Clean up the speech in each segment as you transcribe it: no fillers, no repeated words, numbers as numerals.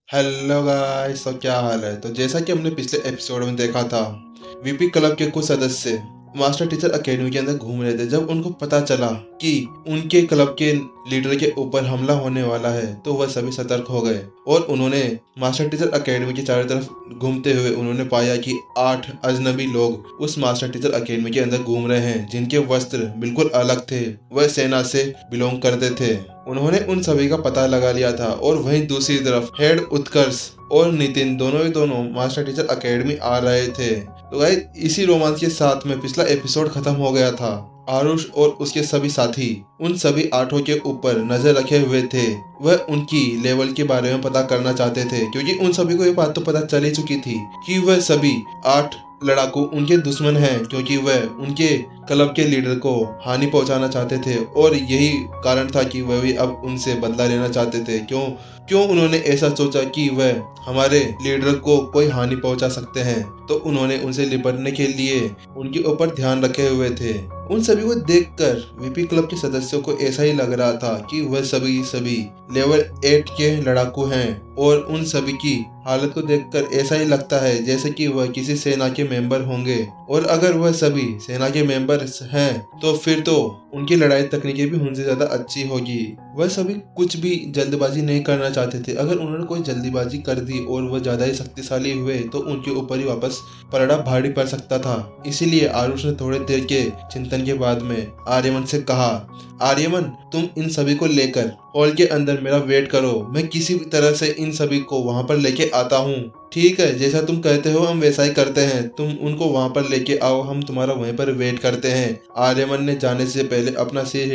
Hello guys, तो क्या हाल है। तो जैसा कि हमने पिछले एपिसोड में देखा था, वीपी क्लब के कुछ सदस्य मास्टर टीचर एकेडमी के अंदर घूम रहे थे। जब उनको पता चला कि उनके क्लब के लीडर के ऊपर हमला होने वाला है, तो वह सभी सतर्क हो गए और उन्होंने मास्टर टीचर एकेडमी के चारों तरफ घूमते हुए उन्होंने पाया कि 8 अजनबी लोग उस मास्टर टीचर एकेडमी के अंदर घूम रहे हैं, जिनके वस्त्र बिल्कुल अलग थे। वह सेना से बिलोंग करते थे। उन्होंने उन सभी का पता लगा लिया था और वहीं दूसरी तरफ हेड उत्कर्ष और नितिन दोनों मास्टर टीचर एकेडमी आ रहे थे। तो गाइस, इसी रोमांच के साथ में पिछला एपिसोड खत्म हो गया था। आरुष और उसके सभी साथी उन सभी 8 के ऊपर नजर रखे हुए थे। वह उनकी लेवल के बारे में पता करना चाहते थे, क्योंकि उन सभी को ये बात तो पता चल ही चुकी थी कि वह सभी 8 लड़ाकू उनके दुश्मन हैं, क्योंकि वह उनके क्लब के लीडर को हानि पहुंचाना चाहते थे। और यही कारण था कि वह भी अब उनसे बदला लेना चाहते थे। क्यों उन्होंने ऐसा सोचा कि वह हमारे लीडर को कोई हानि पहुंचा सकते हैं, तो उन्होंने उनसे निपटने के लिए उनके ऊपर ध्यान रखे हुए थे। उन सभी को देखकर वीपी क्लब के सदस्यों को ऐसा ही लग रहा था कि वह सभी लेवल 8 के लड़ाकू हैं, और उन सभी की हालत को देखकर ऐसा ही लगता है जैसे कि वह किसी सेना के मेंबर होंगे। और अगर वह सभी सेना के मेंबर्स हैं, तो फिर तो उनकी लड़ाई तकनीकी भी उनसे ज्यादा अच्छी होगी। वह सभी कुछ भी जल्दबाजी नहीं करना चाहते थे। अगर उन्होंने कोई जल्दबाजी कर दी और वह ज्यादा ही शक्तिशाली हुए, तो उनके ऊपर ही वापस पलड़ा भारी पड़ सकता था। इसीलिए आरुष ने थोड़ी देर के चिंतन के बाद में आर्यमन से कहा, आर्यमन, तुम इन सभी को लेकर हॉल के अंदर मेरा वेट करो। मैं किसी भी तरह से इन सभी को वहां पर लेके आता हूँ। ठीक है, जैसा तुम कहते हो हम वैसा ही करते हैं। तुम उनको वहां पर लेके आओ, हम तुम्हारा वहीं पर वेट करते हैं। आर्यमन ने जाने से पहले अपना सिर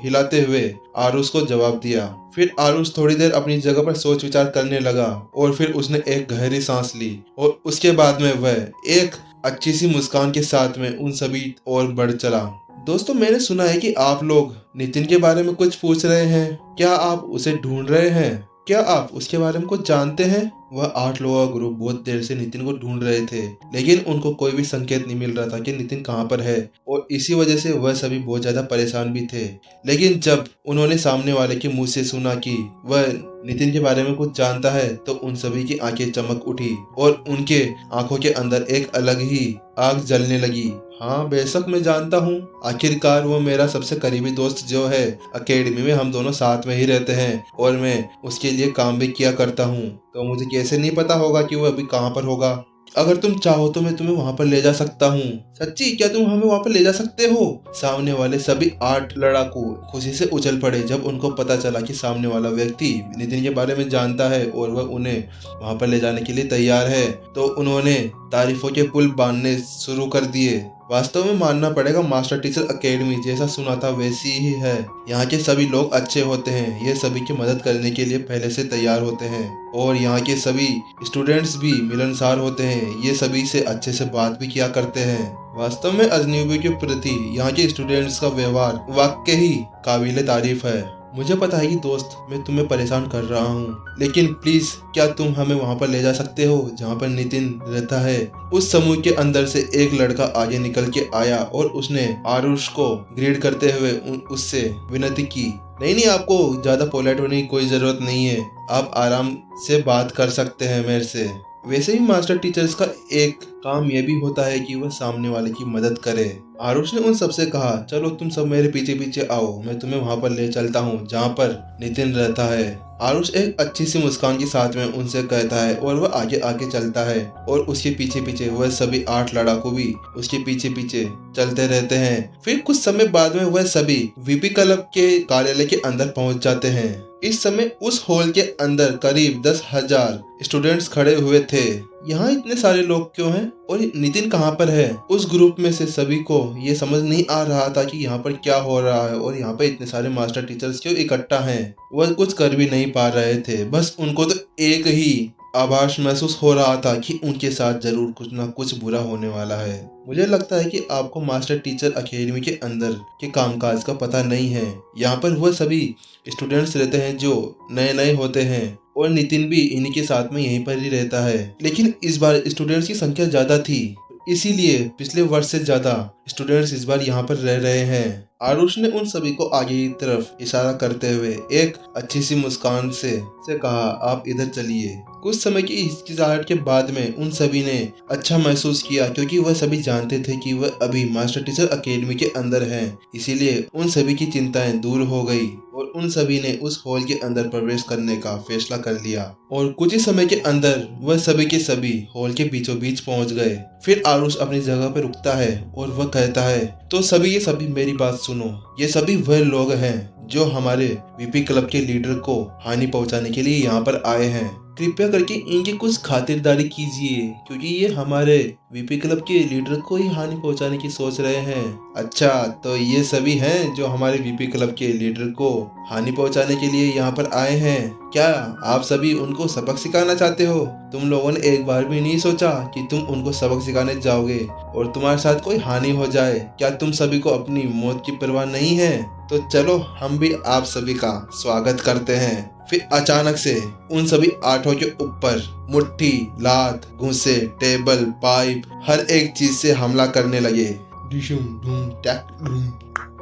हिलाते हुए आरुष को जवाब दिया। फिर आरुष थोड़ी देर अपनी जगह पर सोच विचार करने लगा और फिर उसने एक गहरी सांस ली और उसके बाद में वह एक अच्छी सी मुस्कान के साथ में उन सभी और बढ़ चला। दोस्तों, मैंने सुना है कि आप लोग नितिन के बारे में कुछ पूछ रहे हैं। क्या आप उसे ढूंढ रहे हैं? क्या आप उसके बारे में कुछ जानते हैं? वह 8 लोगों का ग्रुप बहुत देर से नितिन को ढूंढ रहे थे, लेकिन उनको कोई भी संकेत नहीं मिल रहा था कि नितिन कहाँ पर है, और इसी वजह से वह सभी बहुत ज्यादा परेशान भी थे। लेकिन जब उन्होंने सामने वाले के मुंह से सुना कि वह नितिन के बारे में कुछ जानता है, तो उन सभी की आंखें चमक उठी और उनके आंखों के अंदर एक अलग ही आग जलने लगी। हाँ, बेशक मैं जानता हूँ। आखिरकार वो मेरा सबसे करीबी दोस्त जो है, एकेडमी में हम दोनों साथ में ही रहते हैं और मैं उसके लिए काम भी किया करता हूँ। तो मुझे कैसे नहीं पता होगा कि वो अभी कहाँ पर होगा। अगर तुम चाहो तो मैं तुम्हें वहां पर ले जा सकता हूँ। सच्ची? क्या तुम हमें वहां पर ले जा सकते हो? सामने वाले सभी 8 लड़ाकू खुशी से उछल पड़े जब उनको पता चला कि सामने वाला व्यक्ति नितिन के बारे में जानता है और वह उन्हें वहां पर ले जाने के लिए तैयार है। तो उन्होंने तारीफों के पुल बांधने शुरू कर दिए। वास्तव में मानना पड़ेगा, मास्टर टीचर एकेडमी जैसा सुना था वैसी ही है। यहाँ के सभी लोग अच्छे होते हैं, ये सभी की मदद करने के लिए पहले से तैयार होते हैं, और यहाँ के सभी स्टूडेंट्स भी मिलनसार होते हैं। ये सभी से अच्छे से बात भी किया करते हैं। वास्तव में अजनबियों के प्रति यहाँ के स्टूडेंट्स का व्यवहार वाकई ही काबिले तारीफ है। मुझे पता है कि दोस्त, मैं तुम्हें परेशान कर रहा हूँ, लेकिन प्लीज क्या तुम हमें वहां पर ले जा सकते हो जहाँ पर नितिन रहता है? उस समूह के अंदर से एक लड़का आगे निकल के आया और उसने आरुष को ग्रीड करते हुए उससे विनती की। नहीं, आपको ज्यादा पोलाइट होने की कोई जरूरत नहीं है। आप आराम से बात कर सकते हैं मेरे से। वैसे ही मास्टर टीचर्स का एक काम यह भी होता है कि वह सामने वाले की मदद करे। आरुष ने उन सबसे कहा, चलो तुम सब मेरे पीछे पीछे आओ, मैं तुम्हें वहां पर ले चलता हूँ जहाँ पर नितिन रहता है। आरुष एक अच्छी सी मुस्कान के साथ में उनसे कहता है और वह आगे आगे चलता है, और उसके पीछे पीछे वह सभी 8 लड़ाकू भी उसके पीछे पीछे चलते रहते हैं। फिर कुछ समय बाद में वह सभी वीपी क्लब के कार्यालय के अंदर पहुंच जाते हैं। इस समय उस हॉल के अंदर करीब 10,000 स्टूडेंट्स खड़े हुए थे। यहाँ इतने सारे लोग क्यों हैं और नितिन कहाँ पर है? उस ग्रुप में से सभी को ये समझ नहीं आ रहा था कि यहाँ पर क्या हो रहा है और यहाँ पर इतने सारे मास्टर टीचर्स क्यों इकट्ठा हैं। वह कुछ कर भी नहीं पा रहे थे। बस उनको तो एक ही आभास महसूस हो रहा था कि उनके साथ जरूर कुछ ना कुछ बुरा होने वाला है। मुझे लगता है कि आपको मास्टर टीचर एकेडमी के अंदर के कामकाज का पता नहीं है। यहाँ पर वह सभी स्टूडेंट्स रहते हैं जो नए नए होते हैं, और नितिन भी इन्हीं के साथ में यहीं पर ही रहता है। लेकिन इस बार स्टूडेंट्स की संख्या ज्यादा थी, इसीलिए पिछले वर्ष से ज्यादा स्टूडेंट्स इस बार यहाँ पर रह रहे हैं। आरुष ने उन सभी को आगे की तरफ इशारा करते हुए एक अच्छी सी मुस्कान से कहा, आप इधर चलिए। कुछ समय की हिचकिचाहट के बाद में उन सभी ने अच्छा महसूस किया, क्योंकि वह सभी जानते थे कि वह अभी मास्टर टीचर एकेडमी के अंदर हैं। इसीलिए उन सभी की चिंताएं दूर हो गई और उन सभी ने उस हॉल के अंदर प्रवेश करने का फैसला कर लिया। और कुछ ही समय के अंदर वह सभी के सभी हॉल के बीचों बीच पहुंच गए। फिर आरुष अपनी जगह पर रुकता है और वह कहता है, तो सभी ये सभी मेरी बात सुनो। ये सभी वह लोग हैं जो हमारे वीपी क्लब के लीडर को हानि पहुंचाने के लिए यहाँ पर आए हैं। कृपया करके इनकी कुछ खातिरदारी कीजिए, क्योंकि ये हमारे वीपी क्लब के लीडर को ही हानि पहुंचाने की सोच रहे हैं। अच्छा, तो ये सभी हैं जो हमारे वीपी क्लब के लीडर को हानि पहुंचाने के लिए यहाँ पर आए हैं। क्या आप सभी उनको सबक सिखाना चाहते हो? तुम लोगों ने एक बार भी नहीं सोचा कि तुम उनको सबक सिखाने जाओगे और तुम्हारे साथ कोई हानि हो जाए? क्या तुम सभी को अपनी मौत की परवाह नहीं है? तो चलो हम भी आप सभी का स्वागत करते हैं। फिर अचानक से उन सभी आठों के ऊपर मुट्ठी, लात, घुसे, टेबल, पाइप, हर एक चीज से हमला करने लगे।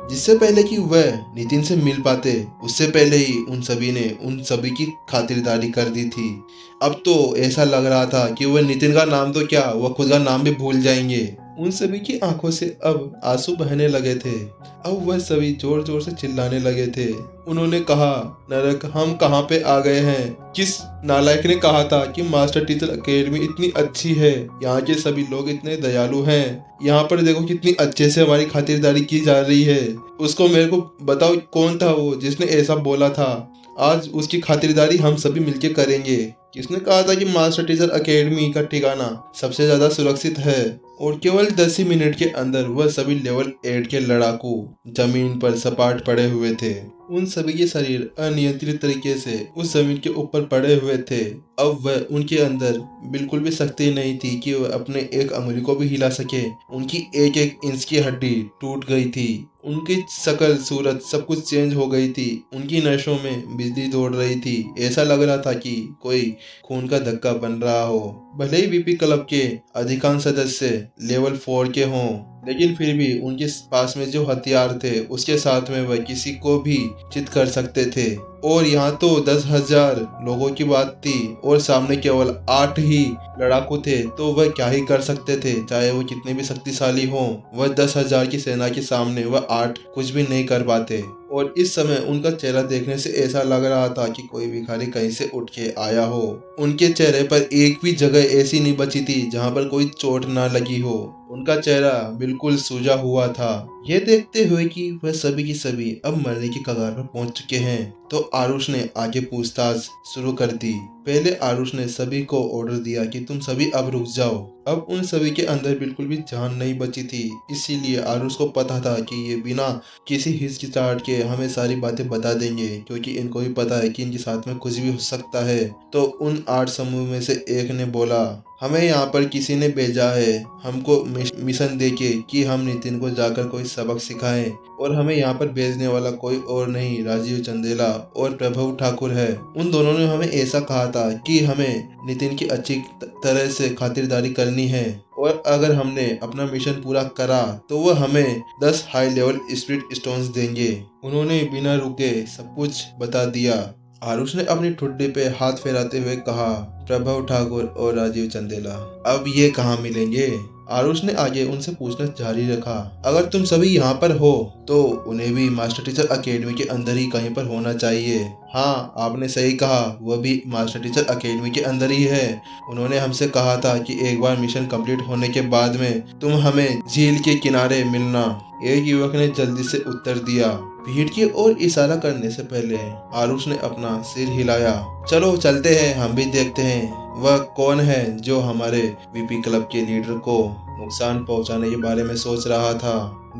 जिससे पहले कि वह नितिन से मिल पाते, उससे पहले ही उन सभी ने उन सभी की खातिरदारी कर दी थी। अब तो ऐसा लग रहा था कि वह नितिन का नाम तो क्या, वह खुद का नाम भी भूल जाएंगे। उन सभी की आंखों से अब आंसू बहने लगे थे। अब वह सभी जोर जोर से चिल्लाने लगे थे। उन्होंने कहा, नरक, हम कहाँ पे आ गए हैं? किस नालायक ने कहा था कि मास्टर टीचर एकेडमी इतनी अच्छी है, यहाँ के सभी लोग इतने दयालु हैं, यहाँ पर देखो कितनी अच्छे से हमारी खातिरदारी की जा रही है। उसको मेरे को बताओ कौन था वो जिसने ऐसा बोला था। आज उसकी खातिरदारी हम सभी मिलके करेंगे। किसने कहा था कि मास्टर टीचर एकेडमी का ठिकाना सबसे ज्यादा सुरक्षित है? और केवल 10 ही मिनट के अंदर वह सभी लेवल 8 के लड़ाकू जमीन पर सपाट पड़े हुए थे। उन सभी के शरीर अनियंत्रित तरीके से उस जमीन के ऊपर पड़े हुए थे। अब वह उनके अंदर बिल्कुल भी शक्ति नहीं थी कि वह अपने एक अंगुली को भी हिला सके। उनकी एक एक इंच की हड्डी टूट गई थी। उनकी शकल, सूरत सब कुछ चेंज हो गई थी। उनकी नसों में बिजली दौड़ रही थी। ऐसा लग रहा था कि कोई खून का धक्का बन रहा हो। भले ही वीपी क्लब के अधिकांश सदस्य लेवल 4 के हों, लेकिन फिर भी उनके पास में जो हथियार थे उसके साथ में वह किसी को भी चित कर सकते थे। और यहाँ तो 10,000 लोगों की बात थी और सामने केवल 8 ही लड़ाकू थे, तो वह क्या ही कर सकते थे। चाहे वो कितने भी शक्तिशाली हों, वह 10,000 की सेना के सामने वह 8 कुछ भी नहीं कर पाते। और इस समय उनका चेहरा देखने से ऐसा लग रहा था कि कोई भिखारी कहीं से उठ के आया हो। उनके चेहरे पर एक भी जगह ऐसी नहीं बची थी जहाँ पर कोई चोट ना लगी हो। उनका चेहरा बिल्कुल सूजा हुआ था। ये देखते हुए कि वह सभी की सभी अब मरने की कगार पर पहुंच चुके हैं, तो आरुष ने आगे पूछताछ शुरू कर दी। पहले आरुष ने सभी को ऑर्डर दिया कि तुम सभी अब रुक जाओ। अब उन सभी के अंदर बिल्कुल भी जान नहीं बची थी, इसीलिए आरुष को पता था कि ये बिना किसी हिचकिचाहट के हमें सारी बातें बता देंगे, क्योंकि इनको भी पता है कि इनके साथ में कुछ भी हो सकता है। तो उन 8 समूह में से एक ने बोला, हमें यहाँ पर किसी ने भेजा है हमको मिशन देके कि हम नितिन को जाकर कोई सबक सिखाएं, और हमें यहाँ पर भेजने वाला कोई और नहीं, राजीव चंदेला और प्रभव ठाकुर है। उन दोनों ने हमें ऐसा कहा था कि हमें नितिन की अच्छी तरह से खातिरदारी करनी है, और अगर हमने अपना मिशन पूरा करा तो वह हमें 10 हाई लेवल स्पिरिट स्टोन्स देंगे। उन्होंने बिना रुके सब कुछ बता दिया। आरुष ने अपनी ठुड्डी पे हाथ फेराते हुए कहा, प्रभव ठाकुर और राजीव चंदेला, अब ये कहाँ मिलेंगे? आरुष ने आगे उनसे पूछना जारी रखा, अगर तुम सभी यहाँ पर हो तो उन्हें भी मास्टर टीचर एकेडमी के अंदर ही कहीं पर होना चाहिए। हाँ, आपने सही कहा, वह भी मास्टर टीचर एकेडमी के अंदर ही है। उन्होंने हमसे कहा था कि एक बार मिशन कंप्लीट होने के बाद में तुम हमें झील के किनारे मिलना। एक युवक ने जल्दी से उत्तर दिया। भीड़ की ओर इशारा करने से पहले आरुष ने अपना सिर हिलाया। चलो चलते हैं, हम भी देखते हैं वह कौन है जो हमारे वीपी क्लब के लीडर को नुकसान पहुंचाने के बारे में सोच रहा था।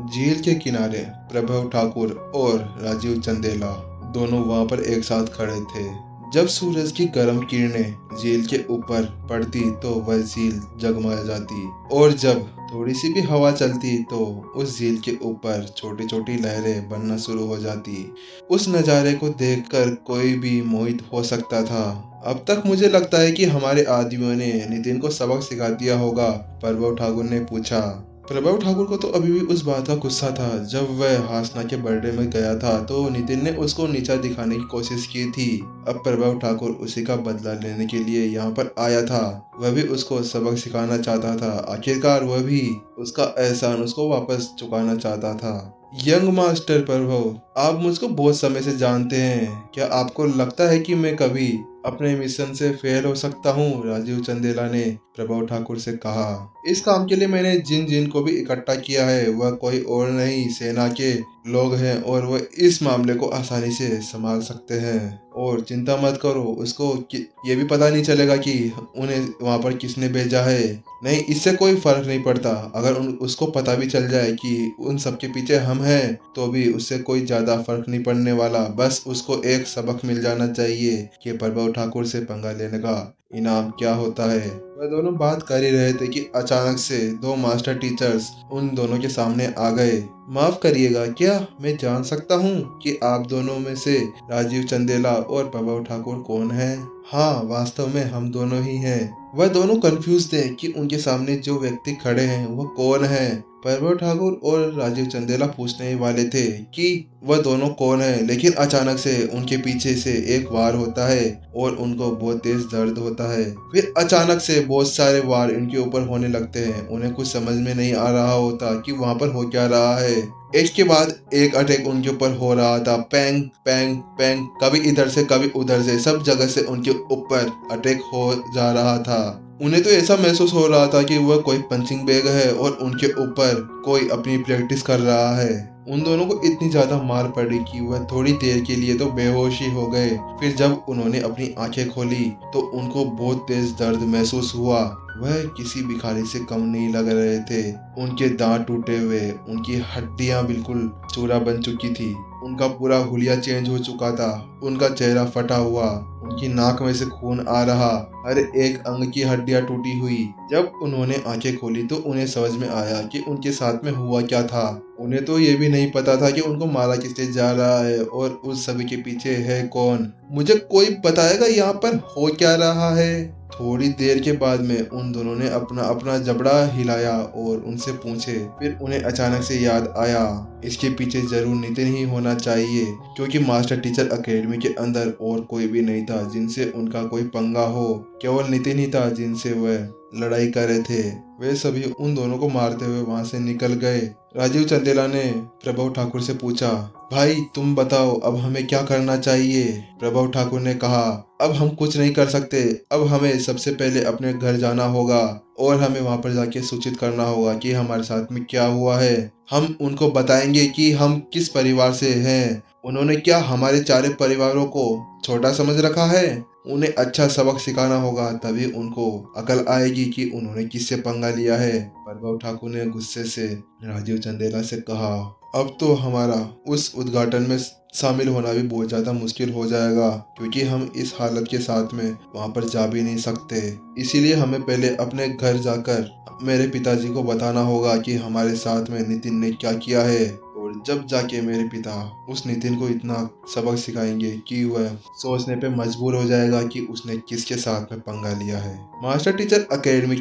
झील के किनारे प्रभव ठाकुर और राजीव चंदेला दोनों वहां पर एक साथ खड़े थे। जब सूरज की गर्म किरणें झील के ऊपर पड़ती तो वह झील जगमगा जाती, और जब थोड़ी सी भी हवा चलती तो उस झील के ऊपर छोटी छोटी लहरें बनना शुरू हो जाती। उस नज़ारे को देखकर कोई भी मोहित हो सकता था। अब तक मुझे लगता है कि हमारे आदमियों ने नितिन को सबक सिखा दिया होगा, प्रभव ठाकुर ने पूछा। प्रभाव ठाकुर को तो अभी भी उस बात का गुस्सा था। जब वह हासना के बर्थडे में गया था तो नितिन ने उसको नीचा दिखाने की कोशिश की थी। अब प्रभाव ठाकुर उसी का बदला लेने के लिए यहाँ पर आया था। वह भी उसको सबक सिखाना चाहता था। आखिरकार वह भी उसका एहसान उसको वापस चुकाना चाहता था। यंग मास्टर प्रभव, आप मुझको बहुत समय से जानते हैं। क्या आपको लगता है कि मैं कभी अपने मिशन से फेल हो सकता हूँ? राजीव चंदेला ने प्रभाव ठाकुर से कहा। इस काम के लिए मैंने जिन जिन को भी इकट्ठा किया है वह कोई और नहीं, सेना के लोग हैं और वह इस मामले को आसानी से संभाल सकते हैं। और चिंता मत करो, उसको ये भी पता नहीं चलेगा कि उन्हें वहां पर किसने भेजा है। नहीं, इससे कोई फर्क नहीं पड़ता। अगर उसको पता भी चल जाए कि उन सबके पीछे हम हैं तो भी उससे कोई ज्यादा फर्क नहीं पड़ने वाला। बस उसको एक सबक मिल जाना चाहिए कि प्रभाव ठाकुर से पंगा लेने का इनाम क्या होता है। वह दोनों बात कर ही रहे थे कि अचानक से दो मास्टर टीचर्स उन दोनों के सामने आ गए। माफ करिएगा, क्या मैं जान सकता हूँ कि आप दोनों में से राजीव चंदेला और प्रभाव ठाकुर कौन है? हाँ, वास्तव में हम दोनों ही हैं। वह दोनों कंफ्यूज थे कि उनके सामने जो व्यक्ति खड़े हैं वह कौन है। प्रभाव ठाकुर और राजीव चंदेला पूछने ही वाले थे कि वह दोनों कौन है, लेकिन अचानक से उनके पीछे से एक वार होता है और उनको बहुत तेज दर्द होता है। फिर अचानक से बहुत सारे वार इनके ऊपर होने लगते हैं। उन्हें कुछ समझ में नहीं आ रहा होता कि वहां पर हो क्या रहा है। एक के बाद एक अटैक उनके ऊपर हो रहा था। पैंग पैंग पैंग, कभी इधर से कभी उधर से, सब जगह से उनके ऊपर अटैक हो जा रहा था। उन्हें तो ऐसा महसूस हो रहा था कि वह कोई पंचिंग बैग है और उनके ऊपर कोई अपनी प्रैक्टिस कर रहा है। उन दोनों को इतनी ज्यादा मार पड़ी कि वह थोड़ी देर के लिए तो बेहोश ही हो गए। फिर जब उन्होंने अपनी आंखें खोली तो उनको बहुत तेज दर्द महसूस हुआ। वह किसी भिखारी से कम नहीं लग रहे थे। उनके दांत टूटे हुए, उनकी हड्डियां बिल्कुल चूरा बन चुकी थी, उनका पूरा हुलिया चेंज हो चुका था, उनका चेहरा फटा हुआ, उनकी नाक में से खून आ रहा, हर एक अंग की हड्डियां टूटी हुई। जब उन्होंने आंखें खोली तो उन्हें समझ में आया कि उनके साथ में हुआ क्या था। उन्हें तो ये भी नहीं पता था कि उनको मारा किसने जा रहा है और उस सभी के पीछे है कौन। मुझे कोई बताएगा यहाँ पर हो क्या रहा है? थोड़ी देर के बाद में उन दोनों ने अपना अपना जबड़ा हिलाया और उनसे पूछे। फिर उन्हें अचानक से याद आया, इसके पीछे जरूर नितिन ही होना चाहिए, क्योंकि मास्टर टीचर एकेडमी के अंदर और कोई भी नहीं था जिनसे उनका कोई पंगा हो। केवल नितिन ही था जिनसे वह लड़ाई कर रहे थे। वे सभी उन दोनों को मारते हुए वहां से निकल गए। राजीव चंदेला ने प्रभाव ठाकुर से पूछा, भाई तुम बताओ अब हमें क्या करना चाहिए? प्रभाव ठाकुर ने कहा, अब हम कुछ नहीं कर सकते। अब हमें सबसे पहले अपने घर जाना होगा और हमें वहां पर जाके सूचित करना होगा कि हमारे साथ में क्या हुआ है। हम उनको बताएंगे कि हम किस परिवार से हैं। उन्होंने क्या हमारे चारे परिवारों को छोटा समझ रखा है? उन्हें अच्छा सबक सिखाना होगा, तभी उनको अकल आएगी कि उन्होंने किससे पंगा लिया है। प्रभाव ठाकुर ने गुस्से से राजीव चंदेला से कहा, अब तो हमारा उस उद्घाटन में शामिल होना भी बहुत ज्यादा मुश्किल हो जाएगा, क्योंकि हम इस हालत के साथ में वहां पर जा भी नहीं सकते। इसीलिए हमें पहले अपने घर जाकर मेरे पिताजी को बताना होगा कि हमारे साथ में नितिन ने क्या किया है। और जब जाके मेरे पिता उस नितिन को इतना सबक सिखाएंगे कि वह सोचने पे मजबूर हो जाएगा कि उसने किसके साथ में पंगा लिया है। मास्टर टीचर एकेडमी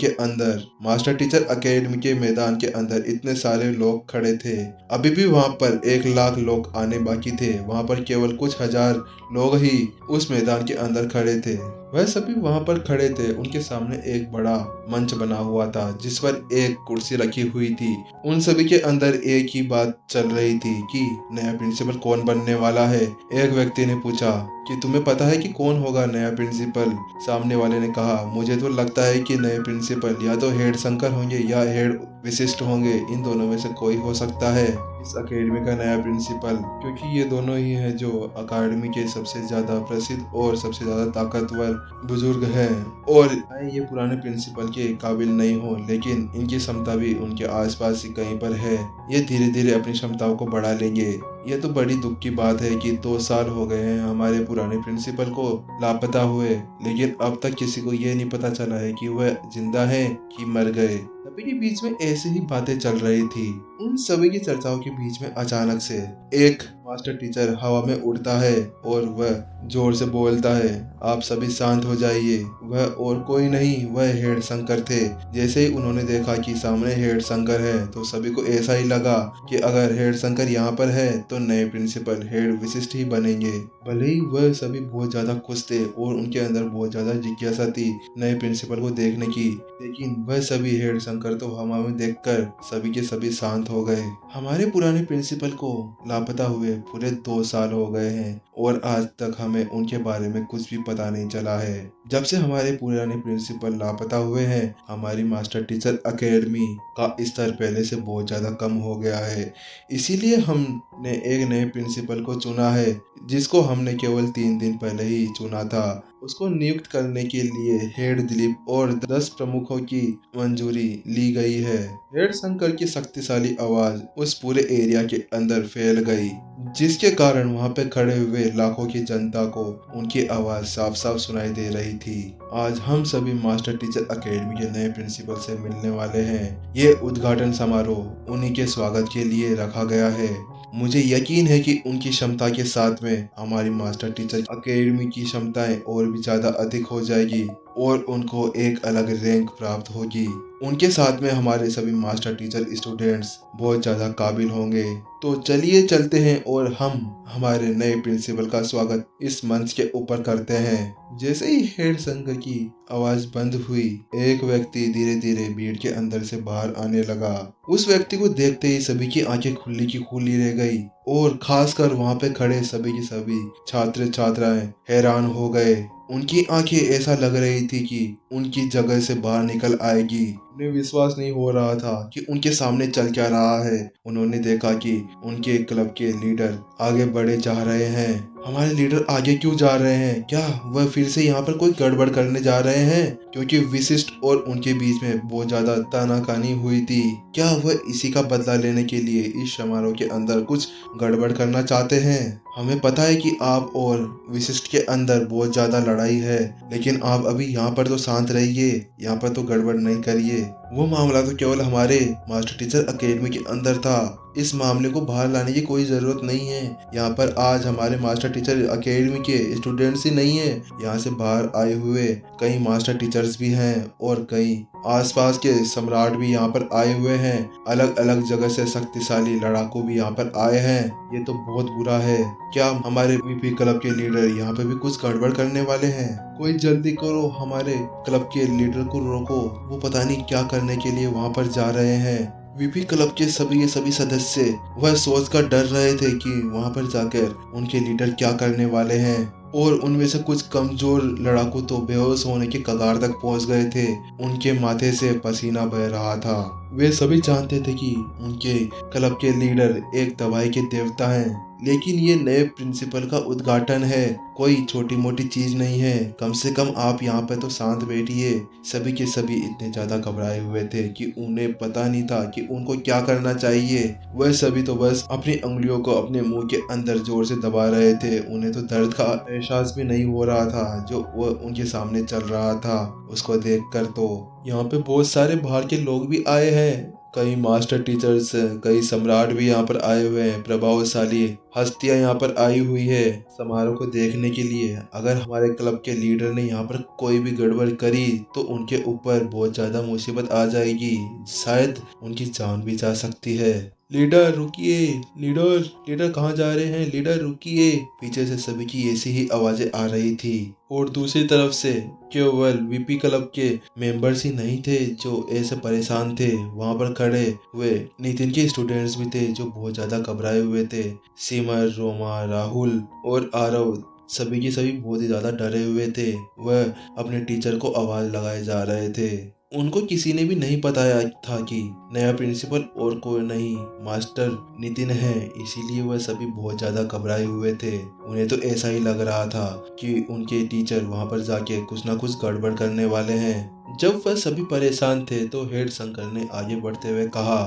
के मैदान के अंदर इतने सारे लोग खड़े थे। अभी भी वहां पर 1 लाख लोग आने बाकी थे। वहां पर केवल कुछ हजार लोग ही उस मैदान के अंदर खड़े थे। वह सभी वहां पर खड़े थे। उनके सामने एक बड़ा मंच बना हुआ था जिस पर एक कुर्सी रखी हुई थी। उन सभी के अंदर एक ही बात चल रही थी कि नया प्रिंसिपल कौन बनने वाला है। एक व्यक्ति ने पूछा कि तुम्हें पता है कि कौन होगा नया प्रिंसिपल? सामने वाले ने कहा, मुझे तो लगता है कि नए प्रिंसिपल या तो हेड शंकर होंगे या हेड विशिष्ट होंगे। इन दोनों में से कोई हो सकता है इस अकेडमी का नया प्रिंसिपल, क्योंकि ये दोनों ही हैं जो अकादमी के सबसे ज्यादा प्रसिद्ध और सबसे ज्यादा ताकतवर बुजुर्ग हैं। और ये पुराने प्रिंसिपल के काबिल नहीं हो, लेकिन इनकी क्षमता भी उनके आसपास ही कहीं पर है। ये धीरे धीरे अपनी क्षमताओं को बढ़ा लेंगे। यह तो बड़ी दुख की बात है कि 2 साल हो गए हैं हमारे पुराने प्रिंसिपल को लापता हुए, लेकिन अब तक किसी को ये नहीं पता चला है कि वह जिंदा है कि मर गए। सभी के बीच में ऐसी ही बातें चल रही थी। उन सभी की चर्चाओं के बीच में अचानक से एक मास्टर टीचर हवा में उड़ता है और वह जोर से बोलता है, आप सभी शांत हो जाइए। वह और कोई नहीं, वह हेड शंकर थे। जैसे ही उन्होंने देखा कि सामने हेड शंकर है तो सभी को ऐसा ही लगा कि अगर हेड शंकर यहाँ पर है तो नए प्रिंसिपल हेड विशिष्ट ही बनेंगे। भले ही वह सभी बहुत ज्यादा खुश थे और उनके अंदर बहुत ज्यादा जिज्ञासा थी नए प्रिंसिपल को देखने की, लेकिन वह सभी हेड शंकर तो हवा में देखकर सभी के सभी शांत हो गए। हमारे पुराने प्रिंसिपल को लापता हुए पूरे 2 साल हो गए हैं और आज तक हमें उनके बारे में कुछ भी पता नहीं चला है। जब से हमारे पुराने प्रिंसिपल लापता हुए हैं, हमारी मास्टर टीचर एकेडमी का स्तर पहले से बहुत ज्यादा कम हो गया है। इसीलिए हमने एक नए प्रिंसिपल को चुना है, जिसको हमने केवल 3 दिन पहले ही चुना था। उसको नियुक्त करने के लिए हेड दिलीप और 10 प्रमुखों की मंजूरी ली गई है। हेड शंकर की शक्तिशाली आवाज उस पूरे एरिया के अंदर फैल गई, जिसके कारण वहां पे खड़े हुए लाखों की जनता को उनकी आवाज साफ साफ सुनाई दे रही थी। आज हम सभी मास्टर टीचर एकेडमी के नए प्रिंसिपल से मिलने वाले हैं। ये उद्घाटन समारोह उन्हीं के स्वागत के लिए रखा गया है। मुझे यकीन है कि उनकी क्षमता के साथ में हमारी मास्टर टीचर एकेडमी की क्षमताएं और भी ज्यादा अधिक हो जाएगी और उनको एक अलग रैंक प्राप्त होगी। उनके साथ में हमारे सभी मास्टर टीचर स्टूडेंट्स बहुत ज्यादा काबिल होंगे। तो चलिए चलते हैं और हम हमारे नए प्रिंसिपल का स्वागत इस मंच के ऊपर करते हैं। जैसे ही हेड शंकर की आवाज बंद हुई, एक व्यक्ति धीरे धीरे भीड़ के अंदर से बाहर आने लगा। उस व्यक्ति को देखते ही सभी की आंखें खुली की खुली रह गई और खासकर वहां पे खड़े सभी के सभी छात्र छात्राएं हैरान हो गए। उनकी आंखें ऐसा लग रही थी कि उनकी जगह से बाहर निकल आएगी। उन्हें विश्वास नहीं हो रहा था कि उनके सामने चल क्या रहा है। उन्होंने देखा कि उनके क्लब के लीडर आगे बढ़े जा रहे हैं। हमारे लीडर आगे क्यों जा रहे हैं? क्या वह फिर से यहाँ पर कोई गड़बड़ करने जा रहे हैं? क्योंकि विशिष्ट और उनके बीच में बहुत ज्यादा तानाकानी हुई थी। क्या वह इसी का बदला लेने के लिए इस समारोह के अंदर कुछ गड़बड़ करना चाहते हैं? हमें पता है कि आप और विशिष्ट के अंदर बहुत ज्यादा लड़ाई है, लेकिन आप अभी यहाँ पर तो शांत रहिए, यहाँ पर तो गड़बड़ नहीं करिए। वो मामला तो केवल हमारे मास्टर टीचर एकेडमी के अंदर था। इस मामले को बाहर लाने की कोई जरूरत नहीं है। यहाँ पर आज हमारे मास्टर टीचर एकेडमी के स्टूडेंट्स ही नहीं है, यहाँ से बाहर आए हुए कई मास्टर टीचर्स भी हैं और कई आसपास के सम्राट भी यहाँ पर आए हुए हैं। अलग अलग जगह से शक्तिशाली लड़ाकू भी यहाँ पर आए हैं। ये तो बहुत बुरा है। क्या हमारे वीपी क्लब के लीडर यहाँ पे भी कुछ गड़बड़ करने वाले हैं? कोई जल्दी करो, हमारे क्लब के लीडर को रोको। वो पता नहीं क्या करने के लिए वहाँ पर जा रहे हैं। वीपी क्लब के सभी सदस्य वह सोच कर डर रहे थे कि वहां पर जाकर उनके लीडर क्या करने वाले हैं और उनमें से कुछ कमजोर लड़ाकू तो बेहोश होने के कगार तक पहुंच गए थे। उनके माथे से पसीना बह रहा था। वे सभी जानते थे कि उनके क्लब के लीडर एक दवाई के देवता हैं, लेकिन ये नए प्रिंसिपल का उद्घाटन है, कोई छोटी मोटी चीज नहीं है। कम से कम आप यहाँ पे तो शांत बैठिए। सभी के सभी इतने ज्यादा घबराए हुए थे कि उन्हें पता नहीं था कि उनको क्या करना चाहिए। वह सभी तो बस अपनी उंगलियों को अपने मुंह के अंदर जोर से दबा रहे थे। उन्हें तो दर्द का एहसास भी नहीं हो रहा था जो वह उनके सामने चल रहा था। उसको देखकर तो यहाँ पे बहुत सारे बाहर के लोग भी आए हैं। कई मास्टर टीचर्स, कई सम्राट भी यहाँ पर आए हुए हैं। प्रभावशाली हस्तियां यहाँ पर आई हुई है समारोह को देखने के लिए। अगर हमारे क्लब के लीडर ने यहाँ पर कोई भी गड़बड़ करी तो उनके ऊपर बहुत ज्यादा मुसीबत आ जाएगी, शायद उनकी जान भी जा सकती है। लीडर रुकिए, लीडर कहाँ जा रहे हैं? लीडर रुकिए। पीछे से सभी की ऐसी ही आवाजें आ रही थी और दूसरी तरफ से केवल वीपी क्लब के मेंबर्स ही नहीं थे जो ऐसे परेशान थे। वहां पर खड़े हुए नितिन के स्टूडेंट्स भी थे जो बहुत ज्यादा घबराए हुए थे। सिमर, रोमा, राहुल और आरव सभी के सभी बहुत ही ज्यादा डरे हुए थे। वह अपने टीचर को आवाज लगाए जा रहे थे। उनको किसी ने भी नहीं बताया था कि नया प्रिंसिपल और कोई नहीं, मास्टर नितिन है। इसीलिए वह सभी बहुत ज्यादा घबराए हुए थे। उन्हें तो ऐसा ही लग रहा था कि उनके टीचर वहां पर जाके कुछ ना कुछ गड़बड़ करने वाले हैं। जब वह सभी परेशान थे तो हेड शंकर ने आगे बढ़ते हुए कहा,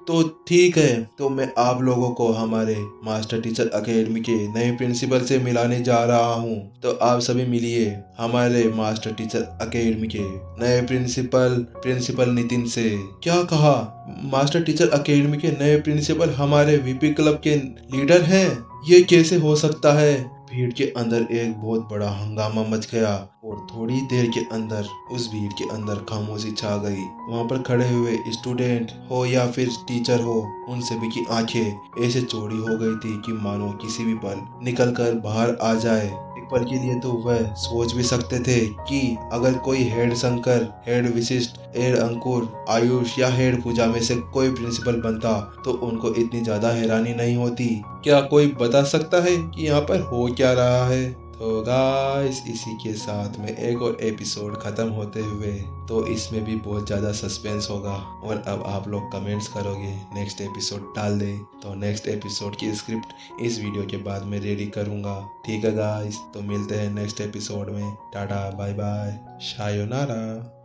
तो ठीक है, तो मैं आप लोगों को हमारे मास्टर टीचर एकेडमी के नए प्रिंसिपल से मिलाने जा रहा हूँ। तो आप सभी मिलिए हमारे मास्टर टीचर एकेडमी के नए प्रिंसिपल नितिन से। क्या कहा? मास्टर टीचर एकेडमी के नए प्रिंसिपल हमारे वीपी क्लब के लीडर हैं? ये कैसे हो सकता है? भीड़ के अंदर एक बहुत बड़ा हंगामा मच गया और थोड़ी देर के अंदर उस भीड़ के अंदर खामोशी छा गई। वहां पर खड़े हुए स्टूडेंट हो या फिर टीचर हो, उन सभी की आंखें ऐसे चौड़ी हो गई थी कि मानो किसी भी पल निकल कर बाहर आ जाए। एक पल के लिए तो वह सोच भी सकते थे कि अगर कोई हेड शंकर, हेड विशिष्ट, हेड अंकुर, आयुष या हेड पूजा में से कोई प्रिंसिपल बनता तो उनको इतनी ज्यादा हैरानी नहीं होती। क्या कोई बता सकता है कि यहाँ पर हो क्या रहा है? तो गाइस, इसी के साथ में एक और एपिसोड खत्म होते हुए, तो इसमें भी बहुत ज़्यादा सस्पेंस होगा और अब आप लोग कमेंट्स करोगे नेक्स्ट एपिसोड डाल दे, तो नेक्स्ट एपिसोड की स्क्रिप्ट इस वीडियो के बाद में रेडी करूँगा। ठीक है गाइस, तो मिलते हैं नेक्स्ट एपिसोड में। Tata bye bye, शायोनारा।